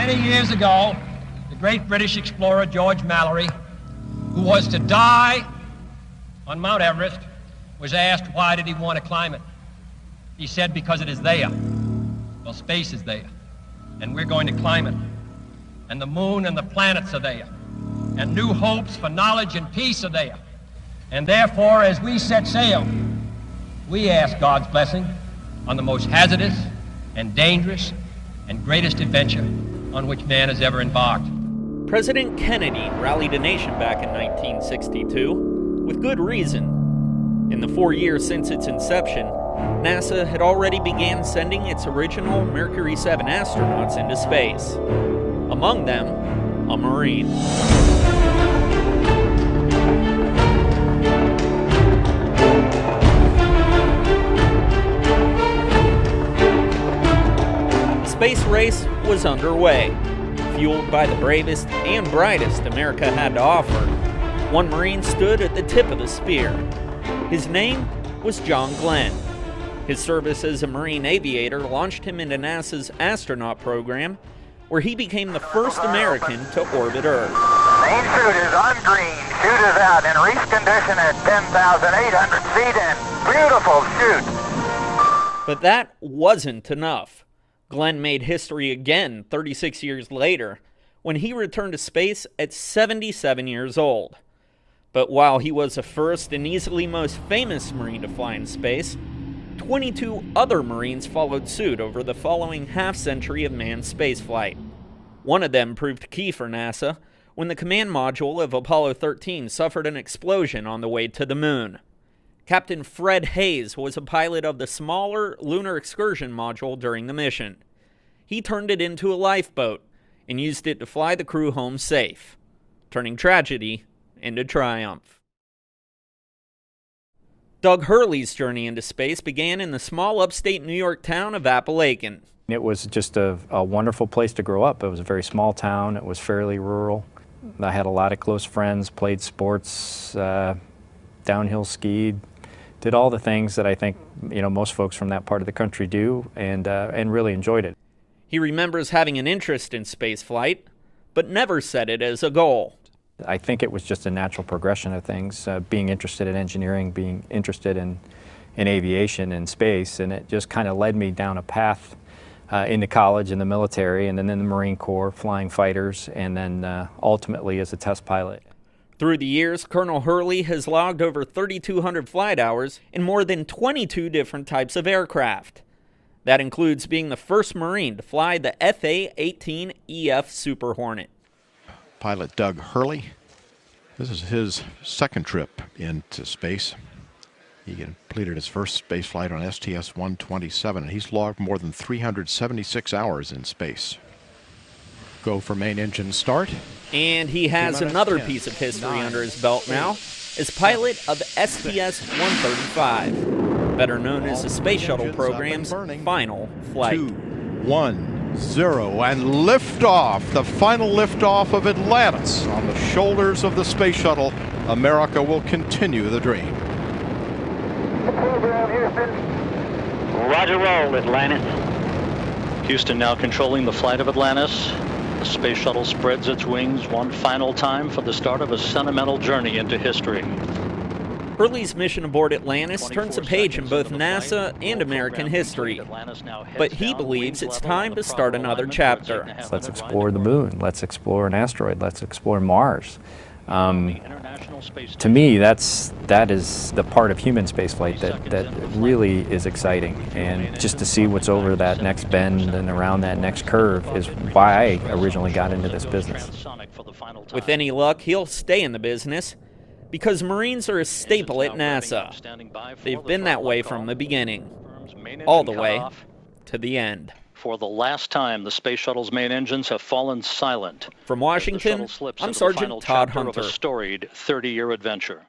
Many years ago, the great British explorer George Mallory, who was to die on Mount Everest, was asked why did he want to climb it. He said, because it is there. Well, space is there, and we're going to climb it. And the moon and the planets are there, and new hopes for knowledge and peace are there. And therefore, as we set sail, we ask God's blessing on the most hazardous and dangerous and greatest adventure on which man has ever embarked. President Kennedy rallied a nation back in 1962, with good reason. In the 4 years since its inception, NASA had already began sending its original Mercury 7 astronauts into space. Among them, a Marine. The space race was underway. Fueled by the bravest and brightest America had to offer, one Marine stood at the tip of the spear. His name was John Glenn. His service as a Marine aviator launched him into NASA's astronaut program, where he became the first American to orbit Earth. Main chute is on green. Chute is out in reef condition at 10,800 feet and beautiful chute. But that wasn't enough. Glenn made history again 36 years later when he returned to space at 77 years old. But while he was the first and easily most famous Marine to fly in space, 22 other Marines followed suit over the following half-century of manned spaceflight. One of them proved key for NASA when the command module of Apollo 13 suffered an explosion on the way to the moon. Captain Fred Hayes was a pilot of the smaller Lunar Excursion module during the mission. He turned it into a lifeboat and used it to fly the crew home safe, turning tragedy into triumph. Doug Hurley's journey into space began in the small upstate New York town of Appalachian. It was just a wonderful place to grow up. It was a very small town. It was fairly rural. I had a lot of close friends, played sports, downhill skied, did all the things that I think most folks from that part of the country do, and really enjoyed it. He remembers having an interest in spaceflight, but never set it as a goal. I think it was just a natural progression of things, being interested in engineering, being interested in aviation and space, and it just kind of led me down a path into college and the military, and then in the Marine Corps, flying fighters, and then ultimately as a test pilot. Through the years, Colonel Hurley has logged over 3,200 flight hours in more than 22 different types of aircraft. That includes being the first Marine to fly the FA-18EF Super Hornet. Pilot Doug Hurley. This is his second trip into space. He completed his first space flight on STS-127, and he's logged more than 376 hours in space. Go for main engine start. And he has another piece of history under his belt now as pilot of STS-135, better known as the Space Shuttle program's final flight. 2, 1, 0, and liftoff, the final liftoff of Atlantis. On the shoulders of the Space Shuttle, America will continue the dream. Program, Houston. Roger, roll, Atlantis. Houston now controlling the flight of Atlantis. The Space Shuttle spreads its wings one final time for the start of a sentimental journey into history. Hurley's mission aboard Atlantis turns a page in both NASA and American history. But he believes it's time to start another chapter. Let's explore the moon. Let's explore an asteroid. Let's explore Mars. To me, that is the part of human spaceflight that really is exciting, and just to see what's over that next bend and around that next curve is why I originally got into this business. With any luck, he'll stay in the business because Marines are a staple at NASA. They've been that way from the beginning, all the way to the end. For the last time, the Space Shuttle's main engines have fallen silent. From Washington, I'm Sergeant Todd Hunter. Of a storied 30-year adventure.